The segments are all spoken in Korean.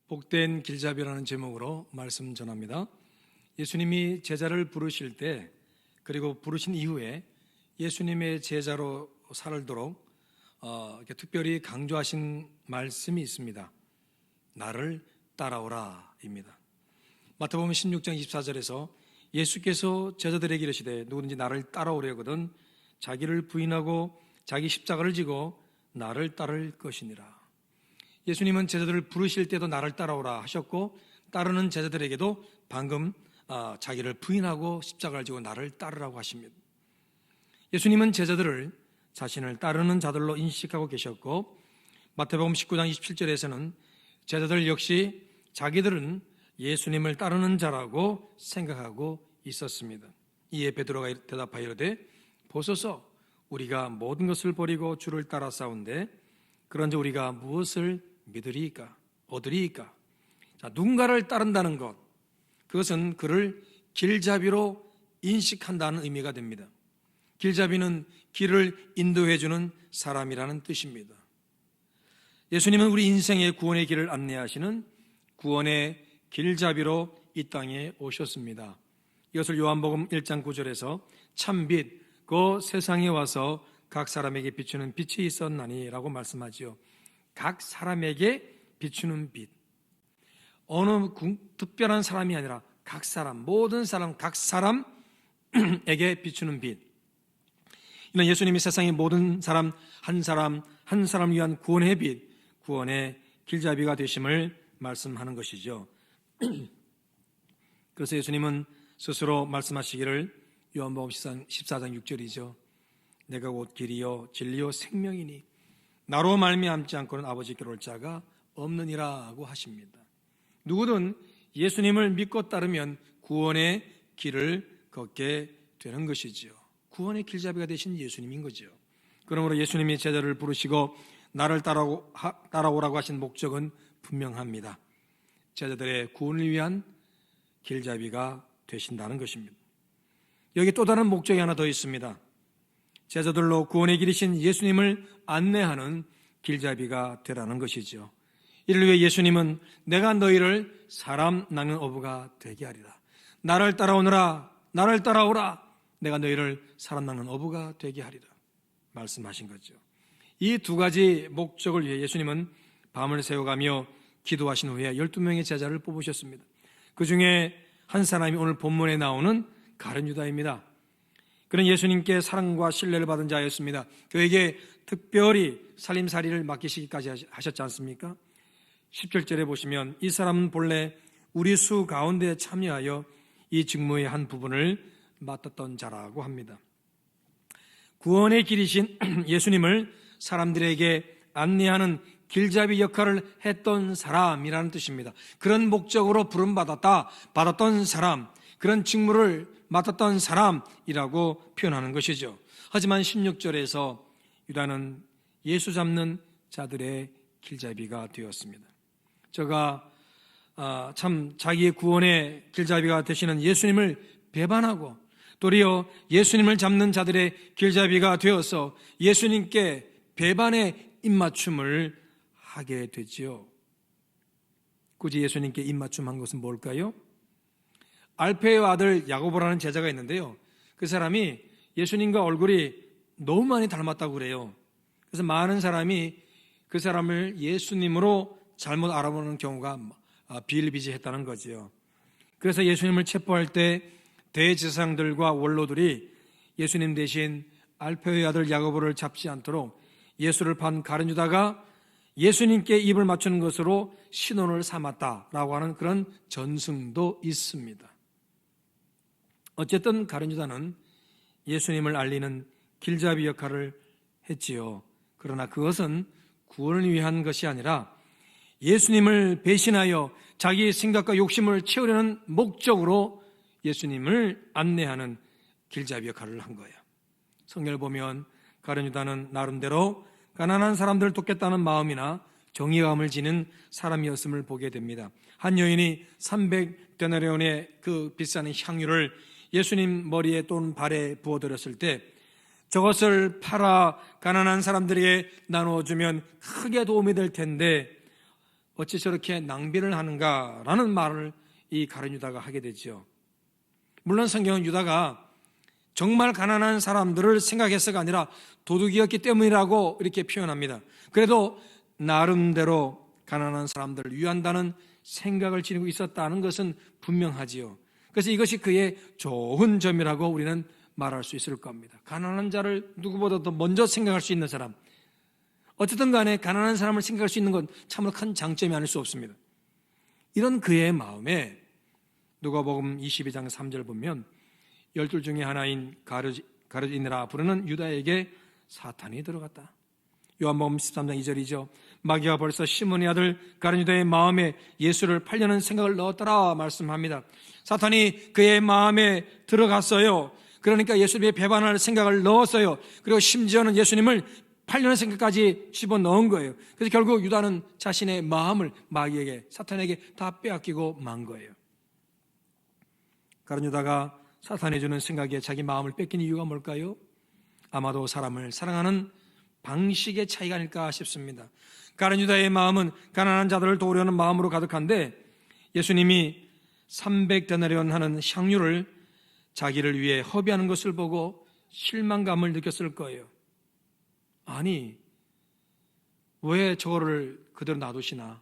복된 길잡이라는 제목으로 말씀 전합니다. 예수님이 제자를 부르실 때, 그리고 부르신 이후에 예수님의 제자로 살도록 특별히 강조하신 말씀이 있습니다. 나를 따라오라입니다. 마태복음 16장 24절에서 예수께서 제자들에게 이르시되 누구든지 나를 따라오려거든 자기를 부인하고 자기 십자가를 지고 나를 따를 것이니라. 예수님은 제자들을 부르실 때도 나를 따라오라 하셨고, 따르는 제자들에게도 방금 자기를 부인하고 십자가를 지고 나를 따르라고 하십니다. 예수님은 제자들을 자신을 따르는 자들로 인식하고 계셨고, 마태복음 19장 27절에서는 제자들 역시 자기들은 예수님을 따르는 자라고 생각하고 있었습니다. 이에 베드로가 대답하여 이르되 보소서 우리가 모든 것을 버리고 주를 따라 싸운데 그런즉 우리가 무엇을 믿으리이까 얻으리이까. 누군가를 따른다는 것, 그것은 그를 길잡이로 인식한다는 의미가 됩니다. 길잡이는 길을 인도해주는 사람이라는 뜻입니다. 예수님은 우리 인생의 구원의 길을 안내하시는 구원의 길잡이로 이 땅에 오셨습니다. 이것을 요한복음 1장 9절에서 참빛 그 세상에 와서 각 사람에게 비추는 빛이 있었나니 라고 말씀하지요. 각 사람에게 비추는 빛, 어느 특별한 사람이 아니라 각 사람, 모든 사람, 각 사람에게 비추는 빛. 이는 예수님이 세상의 모든 사람 한 사람 위한 구원의 빛, 구원의 길잡이가 되심을 말씀하는 것이죠. 그래서 예수님은 스스로 말씀하시기를 요한복음 14장 6절이죠. 내가 곧 길이요 진리요 생명이니 나로 말미암지 않고는 아버지께로 올 자가 없느니라고 하십니다. 누구든 예수님을 믿고 따르면 구원의 길을 걷게 되는 것이지요. 구원의 길잡이가 되신 예수님인 거죠. 그러므로 예수님이 제자를 부르시고 나를 따라오라고 하신 목적은 분명합니다. 제자들의 구원을 위한 길잡이가 되신다는 것입니다. 여기 또 다른 목적이 하나 더 있습니다. 제자들로 구원의 길이신 예수님을 안내하는 길잡이가 되라는 것이죠. 이를 위해 예수님은 내가 너희를 사람 낚는 어부가 되게 하리라. 나를 따라오너라, 나를 따라오라. 내가 너희를 사람 낚는 어부가 되게 하리라 말씀하신 거죠. 이 두 가지 목적을 위해 예수님은 밤을 새워가며 기도하신 후에 12명의 제자를 뽑으셨습니다. 그 중에 한 사람이 오늘 본문에 나오는 가룟 유다입니다. 그는 예수님께 사랑과 신뢰를 받은 자였습니다. 그에게 특별히 살림살이를 맡기시기까지 하셨지 않습니까? 17절에 보시면 이 사람은 본래 우리 수 가운데 참여하여 이 직무의 한 부분을 맡았던 자라고 합니다. 구원의 길이신 예수님을 사람들에게 안내하는 길잡이 역할을 했던 사람이라는 뜻입니다. 그런 목적으로 받았던 사람, 그런 직무를 맡았던 사람이라고 표현하는 것이죠. 하지만 16절에서 유다는 예수 잡는 자들의 길잡이가 되었습니다. 저가 참 자기의 구원의 길잡이가 되시는 예수님을 배반하고 도리어 예수님을 잡는 자들의 길잡이가 되어서 예수님께 배반의 입맞춤을 하게 되지요. 굳이 예수님께 입맞춤한 것은 뭘까요? 알페의 아들 야고보라는 제자가 있는데요. 그 사람이 예수님과 얼굴이 너무 많이 닮았다고 그래요. 그래서 많은 사람이 그 사람을 예수님으로 잘못 알아보는 경우가 비일비재했다는 거지요. 그래서 예수님을 체포할 때 대제사장들과 원로들이 예수님 대신 알페의 아들 야고보를 잡지 않도록 예수를 판 가룟 유다가 예수님께 입을 맞추는 것으로 신원을 삼았다라고 하는 그런 전승도 있습니다. 어쨌든 가룟 유다는 예수님을 알리는 길잡이 역할을 했지요. 그러나 그것은 구원을 위한 것이 아니라 예수님을 배신하여 자기의 생각과 욕심을 채우려는 목적으로 예수님을 안내하는 길잡이 역할을 한 거예요. 성경을 보면 가룟 유다는 나름대로 가난한 사람들을 돕겠다는 마음이나 정의감을 지닌 사람이었음을 보게 됩니다. 한 여인이 300데나리온의 그 비싼 향유를 예수님 머리에 또는 발에 부어드렸을 때 저것을 팔아 가난한 사람들에게 나누어주면 크게 도움이 될 텐데 어찌 저렇게 낭비를 하는가라는 말을 이 가룟 유다가 하게 되죠. 물론 성경은 유다가 정말 가난한 사람들을 생각해서가 아니라 도둑이었기 때문이라고 이렇게 표현합니다. 그래도 나름대로 가난한 사람들을 위한다는 생각을 지니고 있었다는 것은 분명하지요. 그래서 이것이 그의 좋은 점이라고 우리는 말할 수 있을 겁니다. 가난한 자를 누구보다도 먼저 생각할 수 있는 사람, 어쨌든 간에 가난한 사람을 생각할 수 있는 건 참으로 큰 장점이 아닐 수 없습니다. 이런 그의 마음에 누가복음 22장 3절 보면 12 중에 하나인 가르지니라 부르는 유다에게 사탄이 들어갔다. 요한복음 13장 2절이죠. 마귀가 벌써 시몬의 아들 가룟 유다의 마음에 예수를 팔려는 생각을 넣었더라 말씀합니다. 사탄이 그의 마음에 들어갔어요. 그러니까 예수님의 배반할 생각을 넣었어요. 그리고 심지어는 예수님을 팔려는 생각까지 집어넣은 거예요. 그래서 결국 유다는 자신의 마음을 마귀에게, 사탄에게 다 빼앗기고 만 거예요. 가룟 유다가 사탄이 주는 생각에 자기 마음을 뺏긴 이유가 뭘까요? 아마도 사람을 사랑하는 방식의 차이가 아닐까 싶습니다. 가룟 유다의 마음은 가난한 자들을 도우려는 마음으로 가득한데 예수님이 300데나리온 하는 향유를 자기를 위해 허비하는 것을 보고 실망감을 느꼈을 거예요. 아니, 왜 저거를 그대로 놔두시나?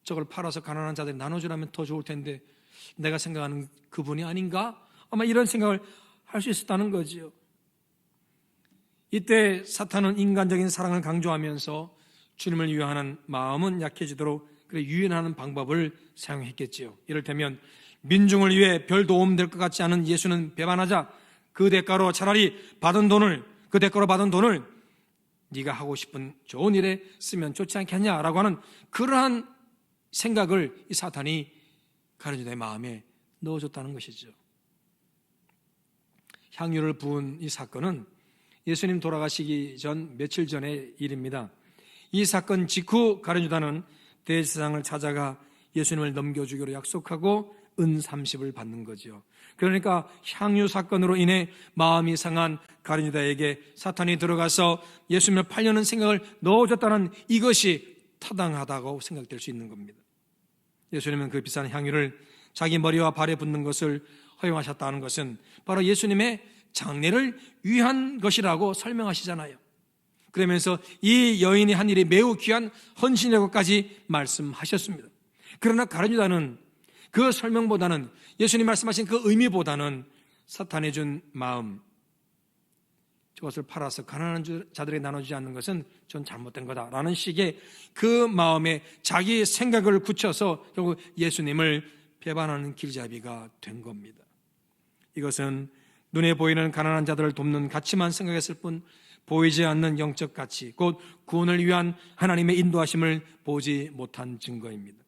저걸 팔아서 가난한 자들이 나눠주라면 더 좋을 텐데 내가 생각하는 그분이 아닌가? 아마 이런 생각을 할 수 있었다는 거지요. 이때 사탄은 인간적인 사랑을 강조하면서 주님을 위하는 마음은 약해지도록 유인하는 방법을 사용했겠지요. 이를테면 민중을 위해 별 도움 될 것 같지 않은 예수는 배반하자 그 대가로 차라리 그 대가로 받은 돈을 네가 하고 싶은 좋은 일에 쓰면 좋지 않겠냐라고 하는 그러한 생각을 이 사탄이 가룟 유다의 마음에 넣어줬다는 것이죠. 향유를 부은 이 사건은 예수님 돌아가시기 전 며칠 전의 일입니다. 이 사건 직후 가룟 유다는 대제사장을 찾아가 예수님을 넘겨주기로 약속하고 은 30을 받는 거죠. 그러니까 향유 사건으로 인해 마음이 상한 가룟 유다에게 사탄이 들어가서 예수님을 팔려는 생각을 넣어줬다는 이것이 타당하다고 생각될 수 있는 겁니다. 예수님은 그 비싼 향유를 자기 머리와 발에 붓는 것을 허용하셨다는 것은 바로 예수님의 장례를 위한 것이라고 설명하시잖아요. 그러면서 이 여인이 한 일이 매우 귀한 헌신이라고까지 말씀하셨습니다. 그러나 가룟 유다는 그 설명보다는 예수님 말씀하신 그 의미보다는 사탄이 준 마음, 저것을 팔아서 가난한 자들에게 나눠주지 않는 것은 전 잘못된 거다라는 식의 그 마음에 자기 생각을 굳혀서 결국 예수님을 배반하는 길잡이가 된 겁니다. 이것은 눈에 보이는 가난한 자들을 돕는 가치만 생각했을 뿐 보이지 않는 영적 가치, 곧 구원을 위한 하나님의 인도하심을 보지 못한 증거입니다.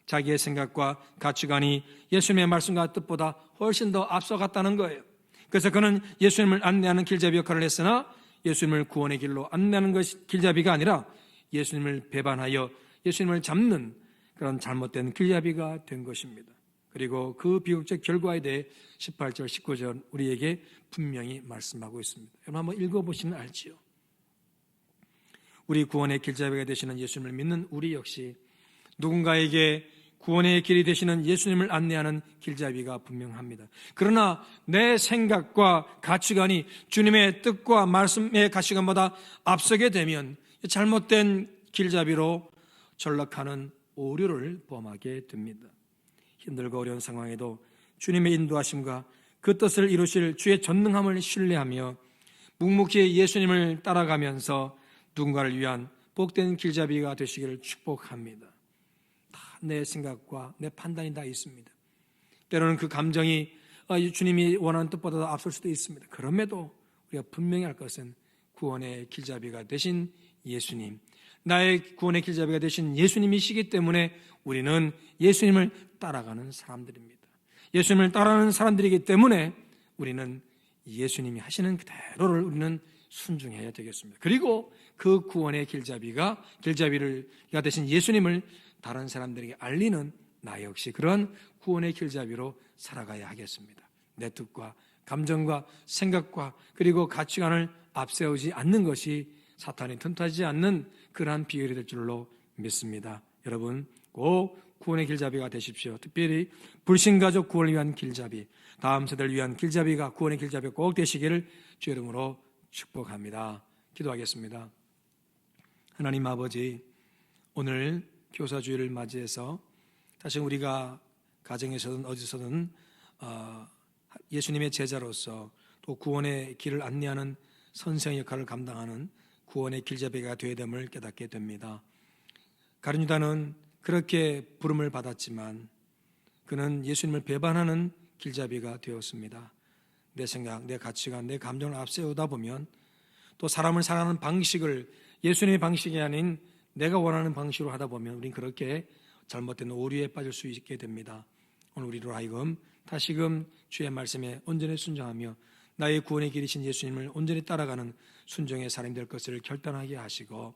자기의 생각과 가치관이 예수님의 말씀과 뜻보다 훨씬 더 앞서갔다는 거예요. 그래서 그는 예수님을 안내하는 길잡이 역할을 했으나 예수님을 구원의 길로 안내하는 것이 길잡이가 아니라 예수님을 배반하여 예수님을 잡는 그런 잘못된 길잡이가 된 것입니다. 그리고 그 비극적 결과에 대해 18절, 19절 우리에게 분명히 말씀하고 있습니다. 여러분 한번 읽어보시면 알지요. 우리 구원의 길잡이가 되시는 예수님을 믿는 우리 역시 누군가에게 구원의 길이 되시는 예수님을 안내하는 길잡이가 분명합니다. 그러나 내 생각과 가치관이 주님의 뜻과 말씀의 가치관보다 앞서게 되면 잘못된 길잡이로 전락하는 오류를 범하게 됩니다. 힘들고 어려운 상황에도 주님의 인도하심과 그 뜻을 이루실 주의 전능함을 신뢰하며 묵묵히 예수님을 따라가면서 누군가를 위한 복된 길잡이가 되시기를 축복합니다. 다 내 생각과 내 판단이 다 있습니다. 때로는 그 감정이 주님이 원하는 뜻보다 더 앞설 수도 있습니다. 그럼에도 우리가 분명히 할 것은 구원의 길잡이가 되신 예수님, 나의 구원의 길잡이가 되신 예수님이시기 때문에 우리는 예수님을 따라가는 사람들입니다. 예수님을 따라가는 사람들이기 때문에 우리는 예수님이 하시는 그대로를 우리는 순종해야 되겠습니다. 그리고 그 구원의 길잡이가 되신 예수님을 다른 사람들에게 알리는 나 역시 그런 구원의 길잡이로 살아가야 하겠습니다. 내 뜻과 감정과 생각과 그리고 가치관을 앞세우지 않는 것이 사탄이 틈타지 않는 그러한 비결이 될 줄로 믿습니다. 여러분 꼭 구원의 길잡이가 되십시오. 특별히 불신가족 구원을 위한 길잡이, 다음 세대를 위한 길잡이가, 구원의 길잡이가 꼭 되시기를 주 이름으로 축복합니다. 기도하겠습니다. 하나님 아버지, 오늘 교사주일을 맞이해서 다시 우리가 가정에서든 어디서든 예수님의 제자로서 또 구원의 길을 안내하는 선생의 역할을 감당하는 구원의 길잡이가 되어야 됨을 깨닫게 됩니다. 가룟 유다는 그렇게 부름을 받았지만 그는 예수님을 배반하는 길잡이가 되었습니다. 내 생각, 내 가치관, 내 감정을 앞세우다 보면 또 사람을 사랑하는 방식을 예수님의 방식이 아닌 내가 원하는 방식으로 하다 보면 우린 그렇게 잘못된 오류에 빠질 수 있게 됩니다. 오늘 우리로 하여금 다시금 주의 말씀에 온전히 순종하며 나의 구원의 길이신 예수님을 온전히 따라가는 순종의 사람이 될 것을 결단하게 하시고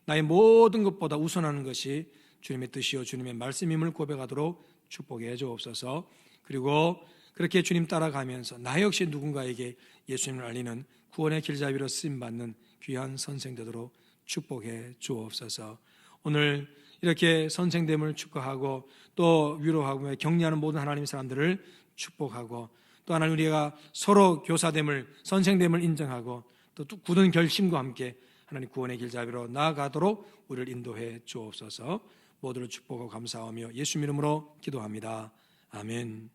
나의 모든 것보다 우선하는 것이 주님의 뜻이요 주님의 말씀임을 고백하도록 축복해 주옵소서. 그리고 그렇게 주님 따라가면서 나 역시 누군가에게 예수님을 알리는 구원의 길잡이로 쓰임받는 귀한 선생 되도록 축복해 주옵소서. 오늘 이렇게 선생됨을 축복하고 또 위로하고 격려하는 모든 하나님의 사람들을 축복하고 또 하나님 우리가 서로 교사됨을 선생됨을 인정하고 또 굳은 결심과 함께 하나님 구원의 길잡이로 나아가도록 우리를 인도해 주옵소서. 모두를 축복하고 감사하며 예수 이름으로 기도합니다. 아멘.